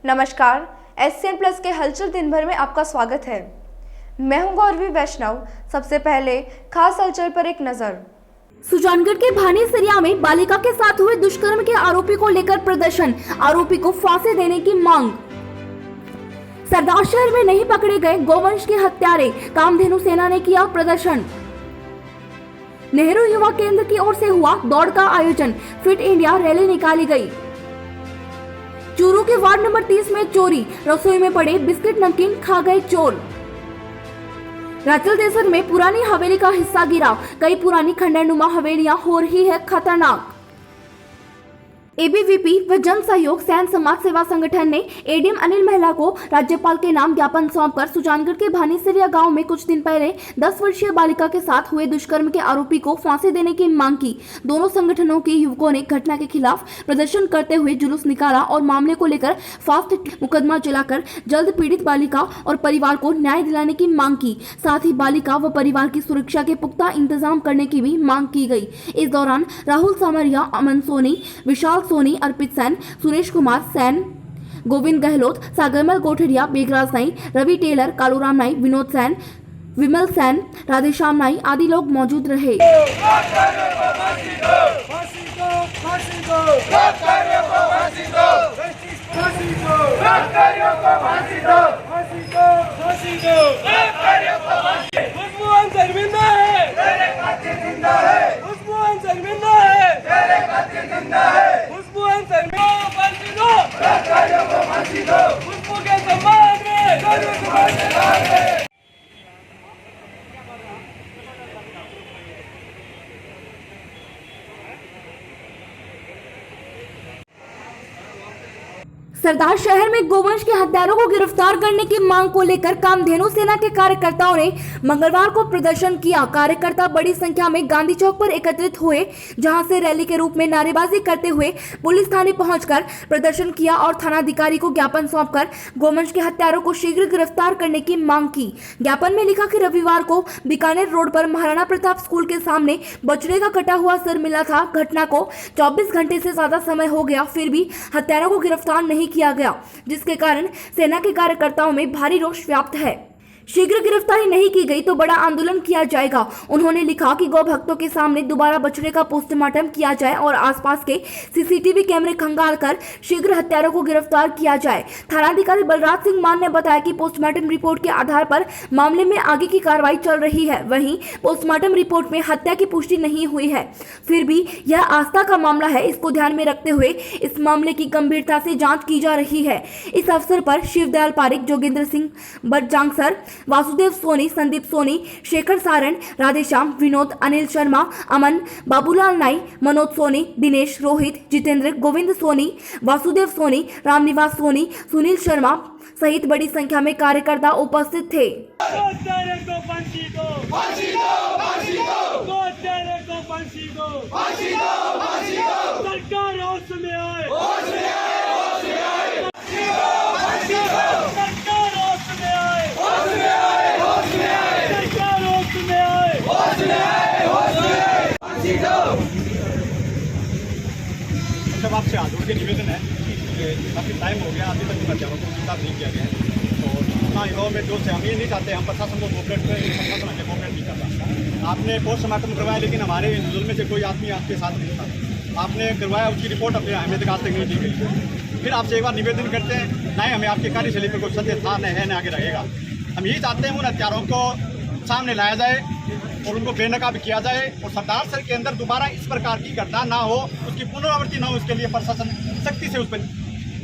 नमस्कार, SCN plus के हलचल दिन भर में आपका स्वागत है। मैं हूं गौरवी वैष्णव। सबसे पहले खास हलचल पर एक नजर। सुजानगढ़ के भानीसरिया में बालिका के साथ हुए दुष्कर्म के आरोपी को लेकर प्रदर्शन, आरोपी को फांसी देने की मांग। सरदार शहर में नहीं पकड़े गए गोवंश के हत्यारे, कामधेनु सेना ने किया प्रदर्शन। नेहरू युवा केंद्र की ओर से हुआ दौड़ का आयोजन, फिट इंडिया रैली निकाली गई। चूरू के वार्ड नंबर 30 में चोरी, रसोई में पड़े बिस्किट नमकीन खा गए चोर। राचल देसर में पुरानी हवेली का हिस्सा गिरा, कई पुरानी खंडरनुमा हवेलियां हो रही है खतरनाक। ABVP व जन सहयोग सैन समाज सेवा संगठन ने ADM अनिल महिला को राज्यपाल के नाम ज्ञापन सौंपकर सुजानगढ़ के भानीसरिया गांव में कुछ दिन पहले 10 वर्षीय बालिका के साथ हुए दुष्कर्म के आरोपी को फांसी देने की मांग की। दोनों संगठनों के युवकों ने घटना के खिलाफ प्रदर्शन करते हुए जुलूस निकाला और मामले को लेकर फास्ट मुकदमा चलाकर जल्द पीड़ित बालिका और परिवार को न्याय दिलाने की मांग की। साथ ही बालिका व परिवार की सुरक्षा के पुख्ता इंतजाम करने की भी मांग की गई। इस दौरान राहुल सामरिया, अमन सोनी, विशाल सोनी, अर्पित सैन, सुरेश कुमार सैन, गोविंद गहलोत, सागरमल कोठरिया, बेगराज नाई, रवि टेलर, कालूराम नाई, विनोद सैन, विमल सैन, राधेश्याम नाई आदि लोग मौजूद रहे। सरदार शहर में गोवंश के हत्यारों को गिरफ्तार करने की मांग को लेकर कामधेनु सेना के कार्यकर्ताओं ने मंगलवार को प्रदर्शन किया। कार्यकर्ता बड़ी संख्या में गांधी चौक पर एकत्रित हुए, जहां से रैली के रूप में नारेबाजी करते हुए पुलिस थाने पहुंचकर प्रदर्शन किया और थानाधिकारी को ज्ञापन सौंपकर गोवंश के हत्यारों को शीघ्र गिरफ्तार करने की मांग की। ज्ञापन में लिखा कि रविवार को बीकानेर रोड पर महाराणा प्रताप स्कूल के सामने बछड़े का कटा हुआ सर मिला था। घटना को 24 घंटे से ज्यादा समय हो गया, फिर भी हत्यारों को गिरफ्तार नहीं किया गया, जिसके कारण सेना के कार्यकर्ताओं में भारी रोष व्याप्त है। शीघ्र गिरफ्तारी नहीं की गई तो बड़ा आंदोलन किया जाएगा। उन्होंने लिखा कि गौ भक्तों के सामने दोबारा बछड़े का पोस्टमार्टम किया जाए और आसपास के CCTV कैमरे खंगालकर शीघ्र हत्यारों को गिरफ्तार किया जाए। थानाधिकारी बलराज सिंह मान ने बताया कि पोस्टमार्टम रिपोर्ट के आधार पर मामले में आगे की कार्रवाई चल रही है। वहीं पोस्टमार्टम रिपोर्ट में हत्या की पुष्टि नहीं हुई है, फिर भी यह आस्था का मामला है, इसको ध्यान में रखते हुए इस मामले की गंभीरता से जाँच की जा रही है। इस अवसर पर शिवदयाल पारिक, जोगेंद्र सिंह बटजांगसर, वासुदेव सोनी, संदीप सोनी, शेखर सारण, राधेश्याम, विनोद, अनिल शर्मा, अमन, बाबूलाल नाई, मनोज सोनी, दिनेश, रोहित, जितेंद्र, गोविंद सोनी, वासुदेव सोनी, रामनिवास सोनी, सुनील शर्मा सहित बड़ी संख्या में कार्यकर्ता उपस्थित थे। जब आपसे आंदोलन के निवेदन है कि काफ़ी टाइम हो गया, अभी तक हत्यारों को गिरफ्तार नहीं किया गया है, तो ना युवाओं में जो से हम ये नहीं चाहते, हम प्रशासन को कोऑपरेट करें, प्रशासन हमें कोऑपरेट नहीं करता। आपने पोस्टमार्टम करवाया, लेकिन हमारे जुल्म में से कोई आदमी आपके साथ नहीं था। आपने करवाया, उसकी रिपोर्ट अपने हमें तक आज तक नहीं दी गई। फिर आपसे एक बार निवेदन करते हैं, नहीं हमें आपकी कार्यशैली पर कोई सत्य था न है न आगे रहेगा। हम यही चाहते हैं उन हत्यारों को सामने लाया जाए और उनको बेनकाब किया जाए और सरदार शहर के अंदर दोबारा इस प्रकार की घटना ना हो, उसकी पुनरावृत्ति ना हो, उसके लिए प्रशासन सख्ती से उस पर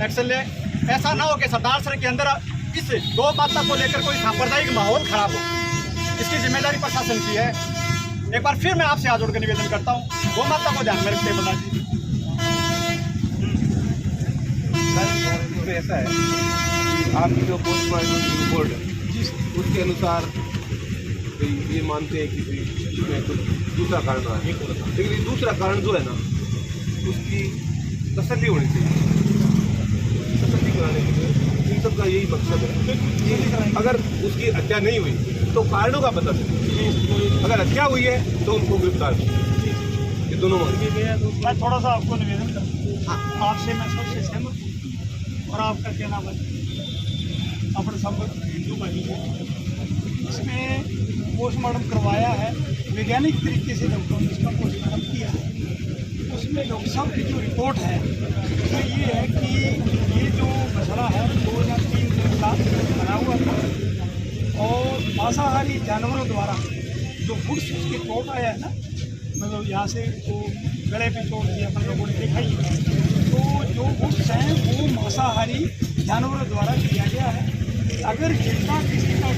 एक्शन ले। ऐसा ना हो कि सरदार शहर के अंदर इस गौ माता को लेकर कोई सांप्रदायिक माहौल खराब हो, इसकी जिम्मेदारी प्रशासन की है। एक बार फिर मैं आपसे हाथ जोड़कर निवेदन करता हूँ, गौ माता को ध्यान में रखते बना जी। ऐसा है आपकी जो पोस्टमार्टम रिपोर्ट है उसके अनुसार ये मानते हैं कि इसमें कुछ दूसरा कारण रहा है, लेकिन ये दूसरा कारण जो है ना उसकी तसल्ली होनी चाहिए। तसल्ली कराने के लिए इन सब का यही मकसद है कि अगर उसकी हत्या नहीं हुई तो कारणों का पता चले, अगर हत्या हुई है तो उनको गिरफ्तार ये दोनों। मैं थोड़ा सा आपको निवेदन करता हूँ, आपसे मैं सबसे सहमत हूँ। और आपका क्या नाम है? अपने सब हिंदू भाई है। इसमें पोस्टमार्टम करवाया है, वैज्ञानिक तरीके से डॉक्टरों ने इसका पोस्टमार्टम किया है। उसमें डॉक्टर साहब की जो रिपोर्ट है उसमें ये है कि ये जो मसला है 2 या 3 दिन का बना हुआ था और मांसाहारी जानवरों द्वारा जो फूड्स उसके चोट आया है ना, मतलब यहाँ से वो गले पे चोट दिया अपन लोगों ने देखा ही है। तो जो फूड्स हैं वो मांसाहारी जानवरों द्वारा किया गया है। अगर जितना किसी का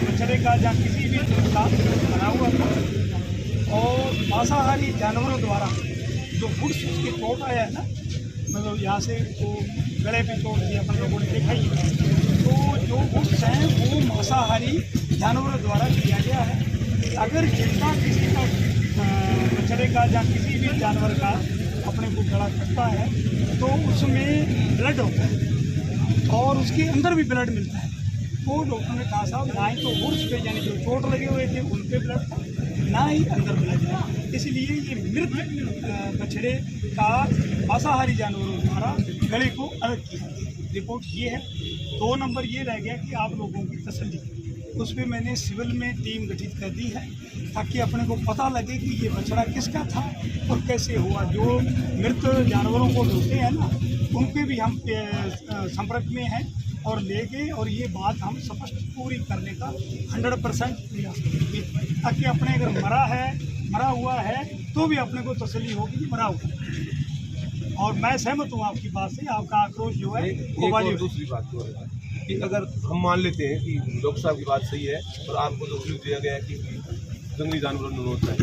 बछड़े का या किसी भी चीज़ का बना हुआ था और मांसाहारी जानवरों द्वारा जो फूड्स उसके चोट आया है ना, मतलब यहाँ से वो गले पे चोट दिया अपन लोगों ने देखा ही है। तो जो फूड्स हैं वो मांसाहारी जानवरों द्वारा किया गया है। अगर जितना किसी का बछड़े का या किसी भी जानवर का अपने को गला कटता है तो उसमें ब्लड होता है और उसके अंदर भी ब्लड मिलता है। तो डॉक्टर ने कहा साहब ना ही तो फूड्स पे यानी जो चोट लगे हुए थे उन पे ब्लड था, ना ही अंदर ब्लड था। इसलिए ये मृत बछड़े का मांसाहारी जानवरों द्वारा गले को अलग किया। रिपोर्ट ये है। 2 नंबर ये रह गया कि आप लोगों की तसल्ली, उस पर मैंने सिविल में टीम गठित कर दी है ताकि अपने को पता लगे कि ये बछड़ा किसका था और कैसे हुआ। जो मृत जानवरों को ढूंढते हैं ना, उनके भी हम संपर्क में हैं और ले गए और ये बात हम स्पष्ट पूरी करने का 100% प्रयास करेंगे ताकि अपने अगर मरा हुआ है तो भी अपने को तसल्ली होगी कि मरा हुआ है। और मैं सहमत हूँ आपकी बात से, आपका आक्रोश जो है वो वाली। दूसरी बात तो है कि अगर हम मान लेते हैं कि डॉक्टर साहब की बात सही है और आपको जो क्लू दिया गया है कि जंगली जानवरों ने नोट है,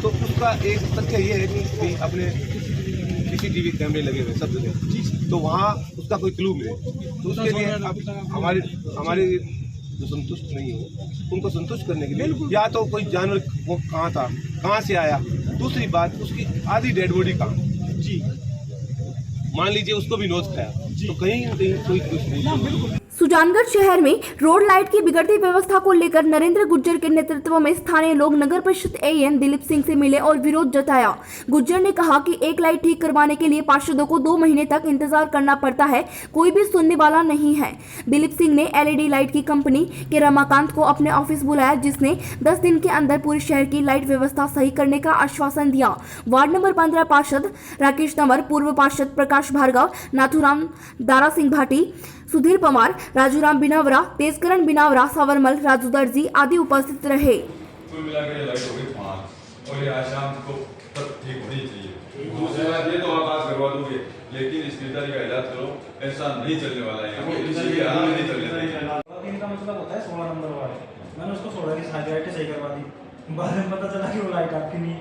तो उसका एक तथ्य ये है कि अपने CCTV कैमरे लगे हुए सब जगह, तो वहाँ उसका कोई क्लू मिले तो उसके लिए अब हमारे जो संतुष्ट नहीं हो उनको संतुष्ट करने के लिए या तो कोई जानवर वो कहाँ था, कहाँ से आया, दूसरी बात उसकी आधी डेड बॉडी कहाँ जी, मान लीजिए उसको भी नोच खाया तो कहीं ना कहीं कोई कुछ नहीं। सुजानगढ़ शहर में रोड लाइट की बिगड़ती व्यवस्था को लेकर नरेंद्र गुर्जर के नेतृत्व में स्थानीय लोग नगर परिषद AN दिलीप सिंह से मिले और विरोध जताया। गुर्जर ने कहा कि एक लाइट ठीक करवाने के लिए पार्षदों को 2 महीने तक इंतजार करना पड़ता है, कोई भी सुनने वाला नहीं है। दिलीप सिंह ने LED लाइट की कंपनी के रमाकांत को अपने ऑफिस बुलाया, जिसने 10 दिन के अंदर पूरे शहर की लाइट व्यवस्था सही करने का आश्वासन दिया। वार्ड नंबर 15 पार्षद राकेश तंवर, पूर्व पार्षद प्रकाश भार्गव, नाथुराम, दारा सिंह भाटी, सुधीर पवार, राजूराम बिनावरा, तेजकरण बिनावरा, सावरमल, राजू दर्जी आदि उपस्थित रहे। कुल मिला के लाइट हो गई 5 और ये आज शाम को तक ठीक होनी चाहिए। दूसरी बात ये तो आप आज करवा दोगे, लेकिन इस बीमारी का इलाज करो, ऐसा नहीं चलने वाला है। नहीं चलने देंगे। दिन का मतलब होता है 16 नंबर वाले, मैंने उसको 16 की सारी लाइटें सही करवा दी, बाद में पता चला कि वो लाइट आपकी नहीं।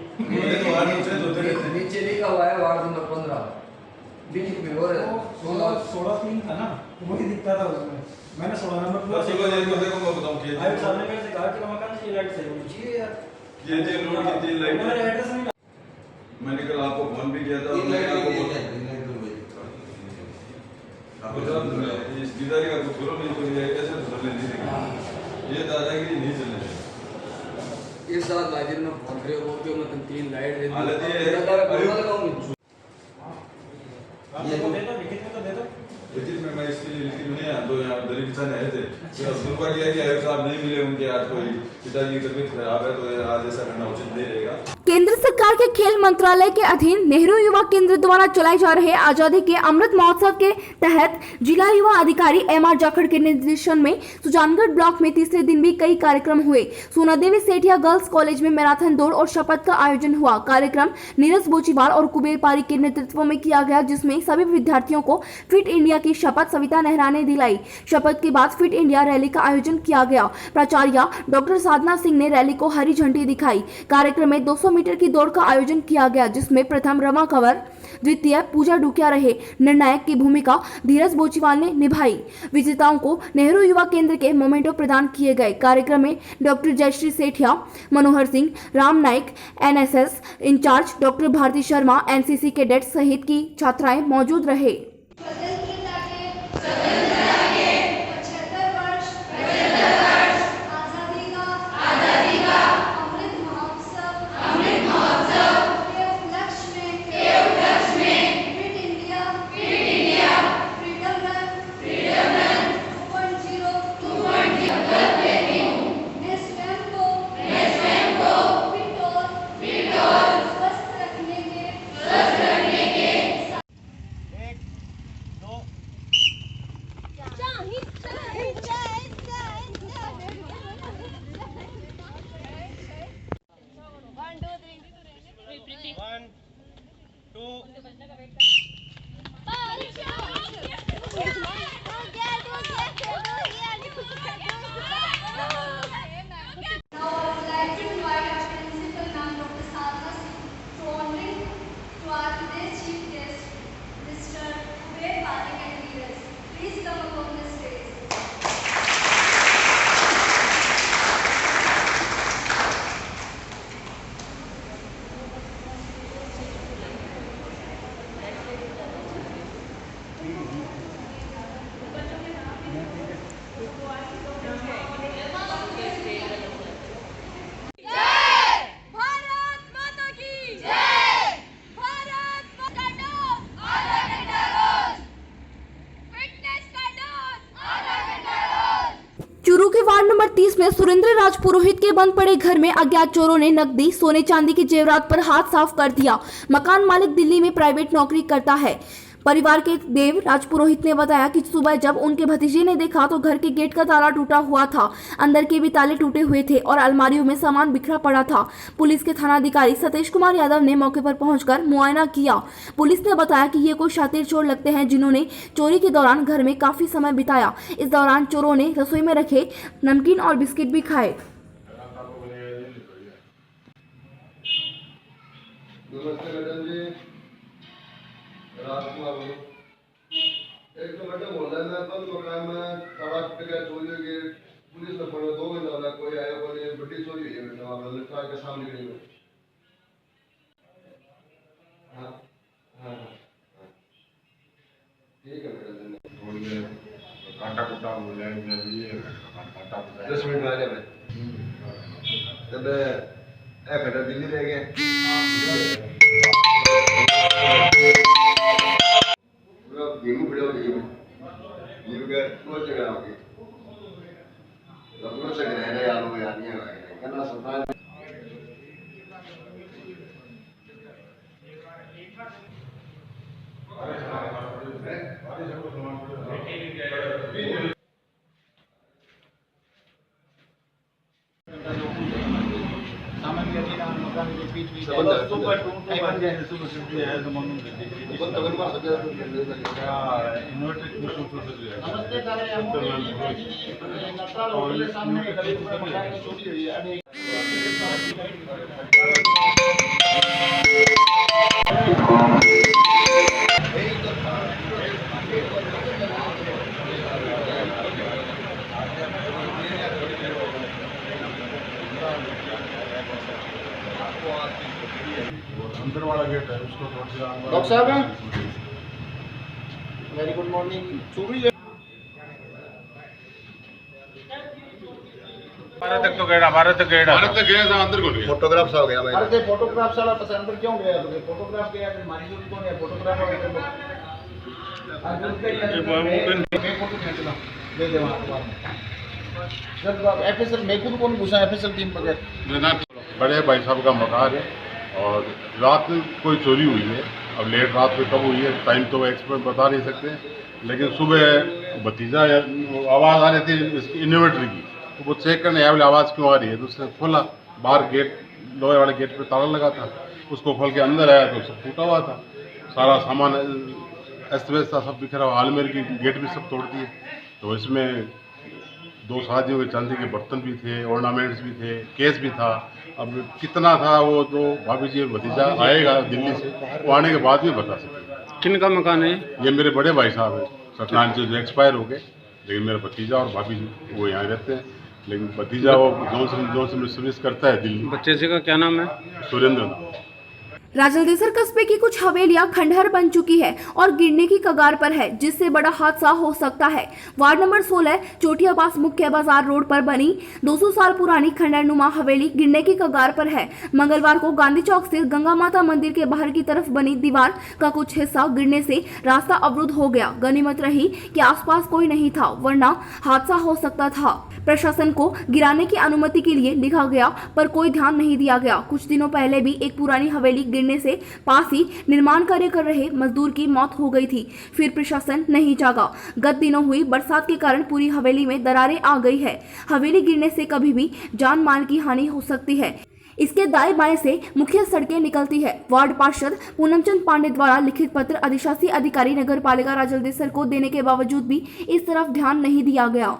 नीचे लिखा हुआ है वार्ड नंबर 15 बीच में और 16 3 था ना, वही दिखता था उसमें। मैंने 16 नंबर पूरा चलो ये तो देखो मैं बताऊं कि आयुष साहब ने मेरे से कहा कि रमाकांत की लाइट सही होनी चाहिए यार। ये 3 रोड की 3 लाइट मेरा एड्रेस नहीं, मैंने कल आपको फोन भी किया था। आपको जब इस बीमारी का कुछ करो नहीं तो ये कैसे सुधरने नहीं देंगे, ये दादागिरी नहीं चलने देंगे। ये साथ लाजिर में फोन करे वो क्यों मतलब 3 लाइट दे हालत ये है ये तो दे दो, लिखित में तो दे दो। लेकिन मैं इसके लिए लिखी नहीं है, तो यहाँ दलीप किसान आए थे, तो सुनवा किया कि आयुष साहब नहीं मिले उनके, आज कोई पिताजी की तबीयत खराब है तो आज ऐसा करना उचित नहीं रहेगा। केंद्र सरकार के खेल मंत्रालय के अधीन नेहरू युवा केंद्र द्वारा चलाए जा रहे आजादी के अमृत महोत्सव के तहत जिला युवा अधिकारी MR जाखड़ के निर्देशन में सुजानगढ़ ब्लॉक में तीसरे दिन भी कई कार्यक्रम हुए। सोनादेवी सेठिया गर्ल्स कॉलेज में मैराथन दौड़ और शपथ का आयोजन हुआ। कार्यक्रम नीरज बोचीवाल और कुबेर पारी के नेतृत्व में किया गया, जिसमें सभी विद्यार्थियों को फिट इंडिया की शपथ सविता नेहरा ने दिलाई। शपथ के बाद फिट इंडिया रैली का आयोजन किया गया। प्राचार्य डॉक्टर साधना सिंह ने रैली को हरी झंडी दिखाई। कार्यक्रम में 200 मीटर की दौड़ का आयोजन किया गया, जिसमें प्रथम रमा कंवर, द्वितीय पूजा डुकिया रहे। निर्णायक की भूमिका धीरज बोचीवाल ने निभाई। विजेताओं को नेहरू युवा केंद्र के मोमेंटो प्रदान किए गए। कार्यक्रम में doctor Jayshree Sethia, Manohar Singh, Ram Naik, NSS in charge doctor Bharti Sharma, NCC cadet सहित की छात्राएं मौजूद रहे। फ्रीडम सुरेंद्र राजपुरोहित के बंद पड़े घर में अज्ञात चोरों ने नकदी, सोने चांदी के जेवरात पर हाथ साफ कर दिया। मकान मालिक दिल्ली में प्राइवेट नौकरी करता है। परिवार के देव राजपुरोहित ने बताया कि सुबह जब उनके भतीजे ने देखा तो घर के गेट का ताला टूटा हुआ था, अंदर के भी ताले टूटे हुए थे और अलमारियों में सामान बिखरा पड़ा था। पुलिस के थानाधिकारी सतीश कुमार यादव ने मौके पर पहुंचकर मुआयना किया। पुलिस ने बताया कि ये कोई शातिर चोर लगते हैं जिन्होंने चोरी के दौरान घर में काफी समय बिताया। इस दौरान चोरों ने रसोई में रखे नमकीन और बिस्किट भी खाए। रात को एक तो मैडम बोल रहा है मैं अपन मकान में ताला टूट गया, चोरी हो गई, पुलिस ने पकड़ा, 2 महीना वाला कोई आया, कोई बड़ी चोरी हुई है बेटा, आप लड़का के सामने गई है। हाँ हाँ ठीक है मैडम, थोड़ी देर काटा कुटा हो जाएगा, ये काटा कुटा 10 मिनट में आ गया मैं। तब एक घंटा दिल्ली रह गए, गेहूं खड़े हो गए, ये गए तो जगह आ गई, लखनऊ से गए यार वो याद नहीं आया कहना सफाई अंदर वाला गेट है उसको डॉक्टर साहब वेरी गुड मॉर्निंग। चोरी भारत तक तो गया, भारत तक गया था, अंदर कौन गया? फोटोग्राफ हो गया भाई। अरे फोटोग्राफ साला पसंद अंदर क्यों गया? तो फोटोग्राफ गया तो हमारी चोरी कौन है? फोटोग्राफ हो गया ले दे वहां सर एफएसएल मैं खुद कौन घुसा एफएसएल टीम पकड़। बड़े भाई साहब का मकान है और रात में कोई चोरी हुई है। अब लेट रात में कब हुई है टाइम तो एक्सपर्ट बता नहीं सकते, लेकिन सुबह भतीजा आवाज़ आ रही थी इसकी इन्वर्टर की, तो वो चेक करने आया बोले आवाज़ क्यों आ रही है, तो उसने खोला, बाहर गेट लोहे वाले गेट पे ताला लगा था, उसको खोल के अंदर आया तो सब टूटा हुआ था, सारा सामान अस्त व्यस्त था, सब बिखरा हुआ, आलमीर की गेट भी सब तोड़ दिए। तो इसमें 2 शादियों के चांदी के बर्तन भी थे, ऑर्नामेंट्स भी थे, केस भी था। अब कितना था वो तो भाभी जी भतीजा आएगा दिल्ली से, वो आने के बाद भी बता सकेंगे। किन का मकान है ये? मेरे बड़े भाई साहब हैं सत्यनारायण जी, जो एक्सपायर हो गए, लेकिन मेरा भतीजा और भाभी जी वो यहाँ रहते हैं, लेकिन भतीजा वो जॉनसन में सर्विस करता है दिल्ली। बच्चे से का क्या नाम है? सुरेंद्र नाम। राजलदेसर कस्बे की कुछ हवेलियां खंडहर बन चुकी है और गिरने की कगार पर है, जिससे बड़ा हादसा हो सकता है। वार्ड नंबर 16 चोटिया पास मुख्य बाजार रोड पर बनी 200 साल पुरानी खंडहरनुमा हवेली गिरने की कगार पर है। मंगलवार को गांधी चौक स्थित गंगा माता मंदिर के बाहर की तरफ बनी दीवार का कुछ हिस्सा गिरने से रास्ता अवरुद्ध हो गया। गनीमत रही कि आसपास कोई नहीं था, वरना हादसा हो सकता था। प्रशासन को गिराने की अनुमति के लिए लिखा गया, पर कोई ध्यान नहीं दिया गया। कुछ दिनों पहले भी एक पुरानी हवेली गिरने से पास ही निर्माण कार्य कर रहे मजदूर की मौत हो गई थी, फिर प्रशासन नहीं जागा। गत दिनों हुई बरसात के कारण पूरी हवेली में दरारें आ गई है। हवेली गिरने से कभी भी जान माल की हानि हो सकती है। इसके दाएं बाएं से मुख्य सड़कें निकलती है। वार्ड पार्षद पूनमचंद पांडे द्वारा लिखित पत्र अधिशासी अधिकारी नगर पालिका राजलदेसर को देने के बावजूद भी इस तरफ ध्यान नहीं दिया गया।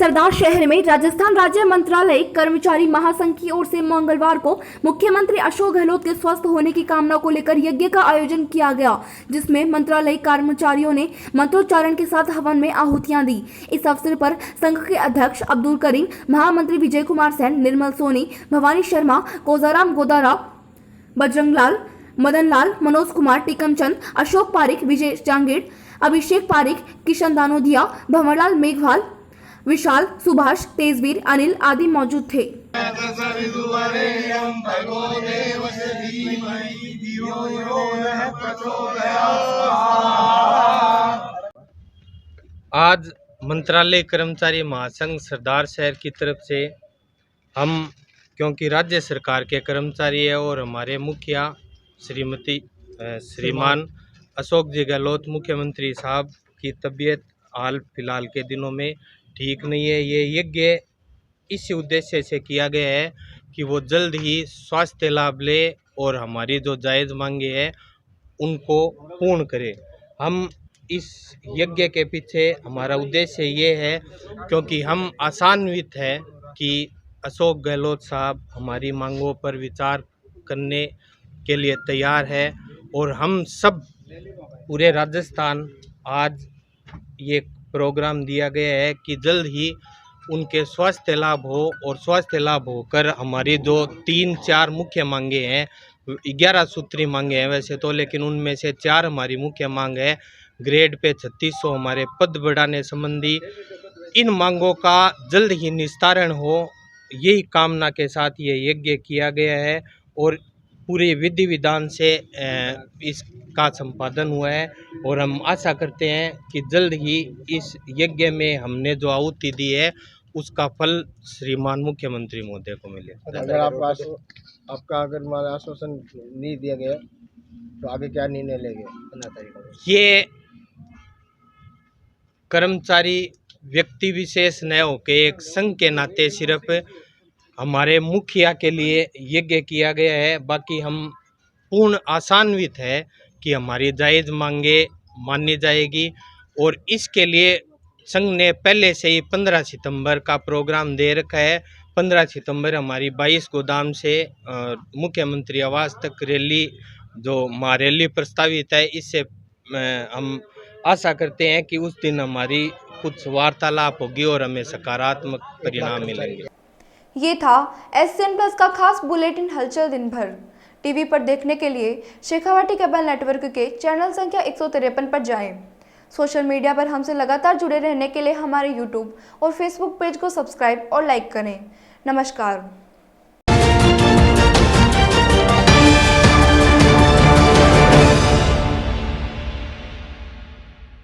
सरदार शहर में राजस्थान राज्य मंत्रालय कर्मचारी महासंघ की ओर से मंगलवार को मुख्यमंत्री अशोक गहलोत के स्वस्थ होने की कामना को लेकर यज्ञ का आयोजन किया गया, जिसमें मंत्रालय कर्मचारियों ने मंत्रोच्चारण के साथ हवन में आहुतियां दी। इस अवसर पर संघ के अध्यक्ष अब्दुल करीम, महामंत्री विजय कुमार सेन, निर्मल सोनी, भवानी शर्मा, कोजाराम गोदारा, बजरंगलाल, मदन लाल, मनोज कुमार, टीकमचंद, अशोक पारिक, विजय जांगीर, अभिषेक पारिक, किशन दानोदिया, भंवरलाल मेघवाल, विशाल, सुभाष, तेजवीर, अनिल आदि मौजूद थे। आज मंत्रालय कर्मचारी महासंघ सरदार शहर की तरफ से हम, क्योंकि राज्य सरकार के कर्मचारी है और हमारे मुखिया श्रीमान अशोक जी गहलोत मुख्यमंत्री साहब की तबीयत हाल फिलहाल के दिनों में ठीक नहीं है। ये यज्ञ इस उद्देश्य से किया गया है कि वो जल्द ही स्वास्थ्य लाभ ले और हमारी जो जायज़ मांगे हैं उनको पूर्ण करे। हम इस यज्ञ के पीछे हमारा उद्देश्य ये है क्योंकि हम आशान्वित हैं कि अशोक गहलोत साहब हमारी मांगों पर विचार करने के लिए तैयार है और हम सब पूरे राजस्थान आज ये प्रोग्राम दिया गया है कि जल्द ही उनके स्वास्थ्य लाभ हो और स्वास्थ्य लाभ होकर हमारी जो 3-4 मुख्य मांगे हैं, 11 सूत्री मांगे हैं वैसे तो, लेकिन उनमें से 4 हमारी मुख्य मांग है। ग्रेड पे 3600 हमारे पद बढ़ाने संबंधी इन मांगों का जल्द ही निस्तारण हो, यही कामना के साथ ये यज्ञ किया गया है और पूरे विधि विधान से इसका संपादन हुआ है और हम आशा करते हैं कि जल्द ही इस यज्ञ में हमने जो आहुति दी है उसका फल श्रीमान मुख्यमंत्री महोदय को मिले। अगर आपका अगर आश्वासन नहीं दिया गया तो आगे क्या निर्णय लेंगे? ये कर्मचारी व्यक्ति विशेष न होकर एक संघ के नाते सिर्फ हमारे मुखिया के लिए यज्ञ किया गया है। बाकी हम पूर्ण आशान्वित है कि हमारी जायज़ मांगे मानी जाएगी और इसके लिए संघ ने पहले से ही 15 सितंबर का प्रोग्राम दे रखा है। 15 सितंबर हमारी 22 गोदाम से मुख्यमंत्री आवास तक रैली, जो महारैली प्रस्तावित है, इससे हम आशा करते हैं कि उस दिन हमारी कुछ वार्तालाप होगी और हमें सकारात्मक परिणाम मिलेंगे। ये था SCN प्लस का खास बुलेटिन हलचल दिन भर। टीवी पर देखने के लिए शेखावाटी केबल नेटवर्क के चैनल संख्या 153 पर जाएं। सोशल मीडिया पर हमसे लगातार जुड़े रहने के लिए हमारे YouTube और Facebook पेज को सब्सक्राइब और लाइक करें। नमस्कार।